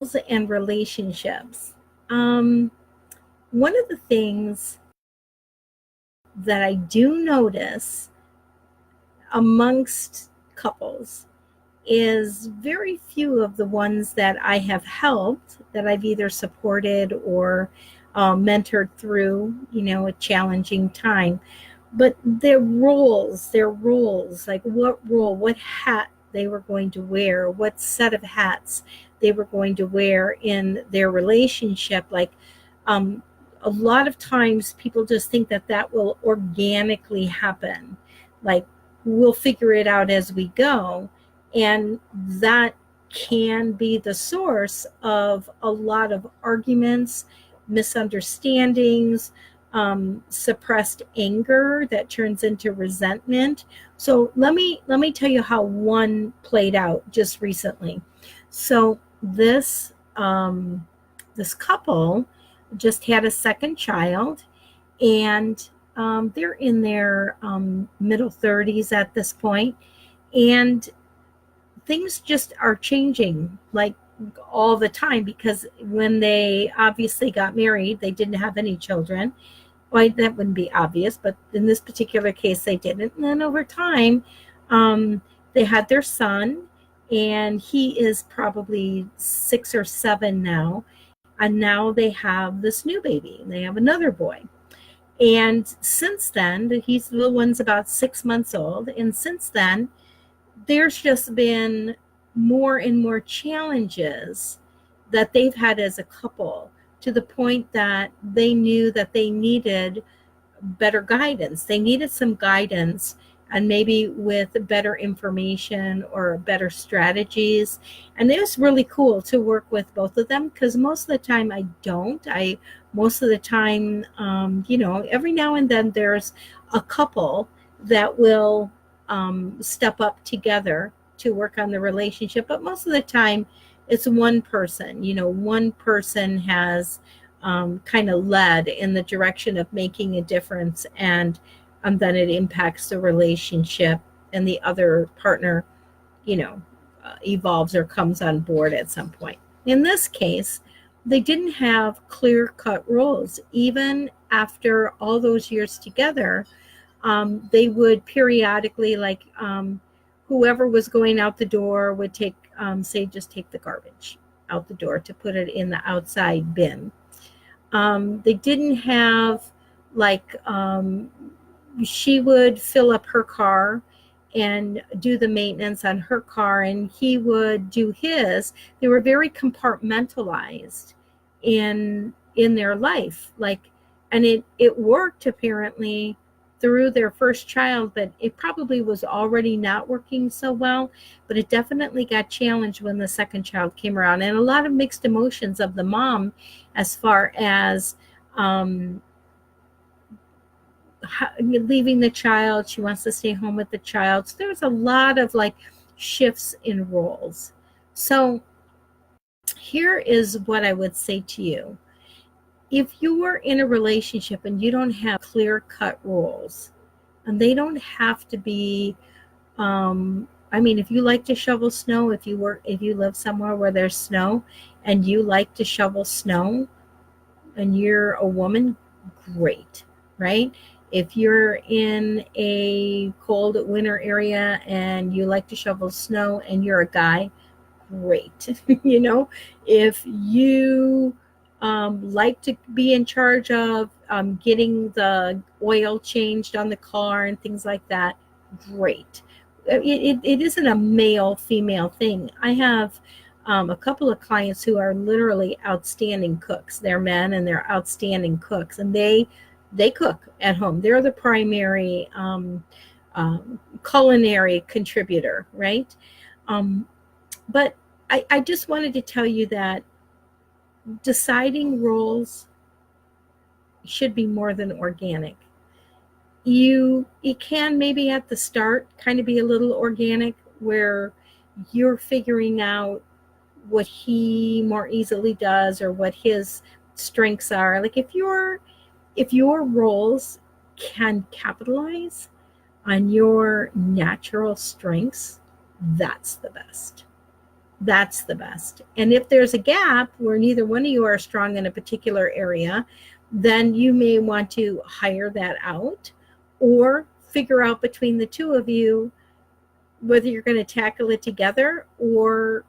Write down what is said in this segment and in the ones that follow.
And relationships. Um, One of the things that I do notice amongst couples is very few of the ones that I have helped, that I've either supported or mentored through, a challenging time. But their roles, like what role, what hat they were going to wear, what set of hats they were going to wear in their relationship. Like, um, a lot of times people just think that that will organically happen. Like, we'll figure it out as we go. And that can be the source of a lot of arguments, misunderstandings, suppressed anger that turns into resentment. So let me tell you how one played out just recently. So this couple just had a second child, and they're in their middle 30s at this point, and things just are changing like all the time, because when they obviously got married, they didn't have any children. Well, that wouldn't be obvious, but in this particular case, they didn't. And then over time, they had their son, and he is probably 6 or 7 now. And now they have this new baby. They have another boy. And since then, the little one's about 6 months old. And since then, there's just been more and more challenges that they've had as a couple, to the point that they knew that they needed better guidance. They needed some guidance, and maybe with better information or better strategies. And it was really cool to work with both of them, because most of the time I don't. Most of the time, every now and then there's a couple that will step up together to work on the relationship. But most of the time, it's one person. One person has kind of led in the direction of making a difference, and then it impacts the relationship, and the other partner, evolves or comes on board at some point. In this case, they didn't have clear cut roles. Even after all those years together, they would periodically, like, whoever was going out the door would take, say, just take the garbage out the door to put it in the outside bin. They didn't have, like, she would fill up her car and do the maintenance on her car, and he would do his. They were very compartmentalized in their life, like, and it worked apparently through their first child, but it probably was already not working so well. But it definitely got challenged when the second child came around, and a lot of mixed emotions of the mom, as far as leaving the child. She wants to stay home with the child. So there's a lot of, like, shifts in roles. So here is what I would say to you. If you are in a relationship and you don't have clear cut roles, and they don't have to be, if you like to shovel snow, if you live somewhere where there's snow and you like to shovel snow and you're a woman, great, right? If you're in a cold winter area and you like to shovel snow and you're a guy, great. If you like to be in charge of getting the oil changed on the car and things like that, great. It isn't a male female thing. I have a couple of clients who are literally outstanding cooks. They're men and they're outstanding cooks, and they cook at home. They're the primary culinary contributor, right? But I just wanted to tell you that deciding roles should be more than organic. It can maybe at the start kind of be a little organic, where you're figuring out what he more easily does or what his strengths are. Like, if your roles can capitalize on your natural strengths, that's the best. that's the best. And if there's a gap where neither one of you are strong in a particular area, then you may want to hire that out or figure out between the two of you whether you're going to tackle it together or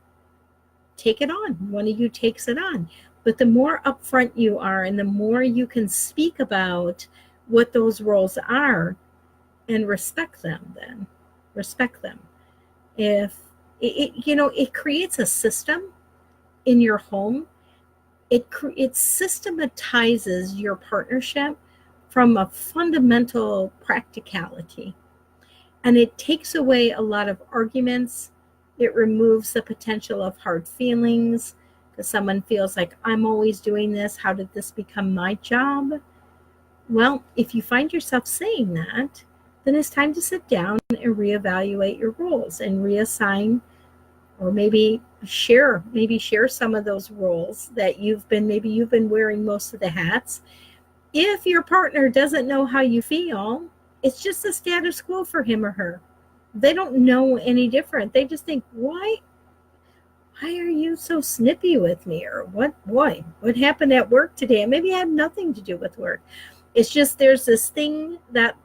take it on. One of you takes it on. But the more upfront you are and the more you can speak about what those roles are and respect them, then respect them. If it creates a system in your home. It systematizes your partnership from a fundamental practicality. And it takes away a lot of arguments. It removes the potential of hard feelings because someone feels like, I'm always doing this. How did this become my job? Well, if you find yourself saying that, then it's time to sit down and reevaluate your roles and reassign, or maybe share some of those roles that you've been wearing most of the hats. If your partner doesn't know how you feel, it's just a status quo for him or her. They don't know any different. They just think, why are you so snippy with me? Or what happened at work today? And maybe it had nothing to do with work. It's just there's this thing that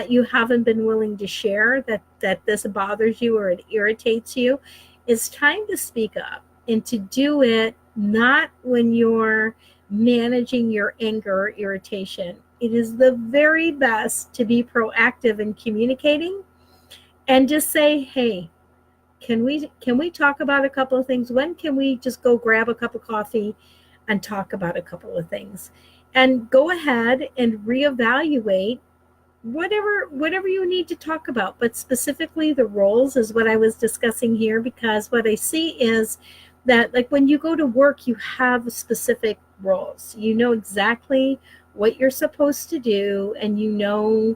you haven't been willing to share, that this bothers you or it irritates you. It's time to speak up and to do it not when you're managing your anger or irritation. It is the very best to be proactive in communicating and just say, hey, can we talk about a couple of things? When can we just go grab a cup of coffee and talk about a couple of things? And go ahead and reevaluate whatever you need to talk about, but specifically the roles is what I was discussing here, because what I see is that, like, when you go to work, you have specific roles. You know exactly what you're supposed to do, and you know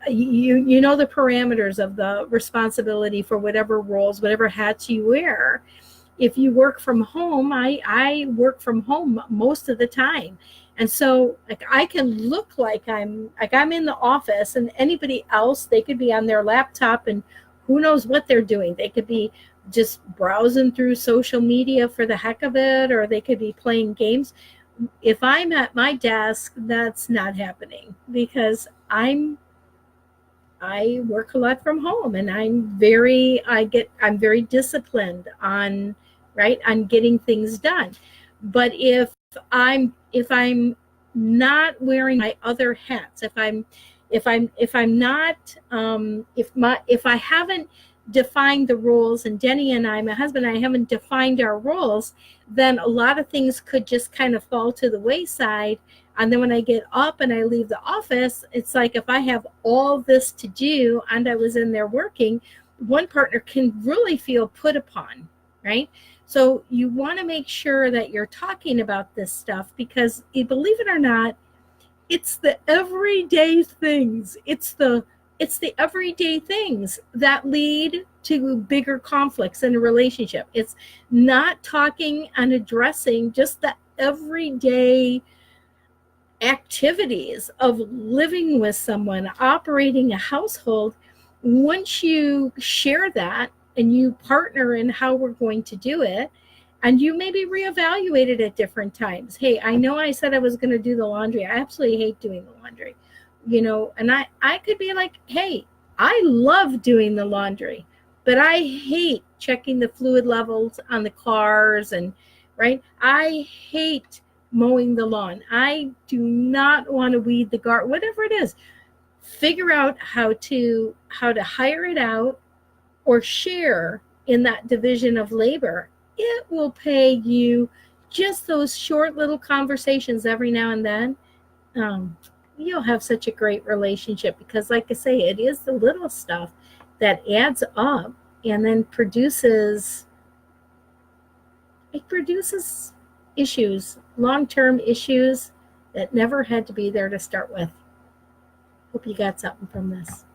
the parameters of the responsibility for whatever roles, whatever hats you wear. If you work from home, I work from home most of the time. And so, like, I can look like I'm in the office, and anybody else, they could be on their laptop and who knows what they're doing. They could be just browsing through social media for the heck of it, or they could be playing games. If I'm at my desk, that's not happening, because I work a lot from home, and I'm very disciplined on getting things done. But if I'm not wearing my other hats, if I haven't defined the roles, and Denny and I, my husband and I, haven't defined our roles, then a lot of things could just kind of fall to the wayside. And then when I get up and I leave the office, it's like, if I have all this to do and I was in there working, one partner can really feel put upon, right? So you want to make sure that you're talking about this stuff, because, believe it or not, it's the everyday things. It's the everyday things that lead to bigger conflicts in a relationship. It's not talking and addressing just the everyday activities of living with someone, operating a household. Once you share that and you partner in how we're going to do it, and you maybe reevaluate it at different times. Hey, I know I said I was going to do the laundry. I absolutely hate doing the laundry, and I could be like, hey, I love doing the laundry, but I hate checking the fluid levels on the cars, and I hate mowing the lawn. I do not want to weed the garden, whatever it is. Figure out how to hire it out or share in that division of labor. It will pay you just those short little conversations every now and then. You'll have such a great relationship, because, like I say, it is the little stuff that adds up and then produces issues, long-term issues that never had to be there to start with. Hope you got something from this.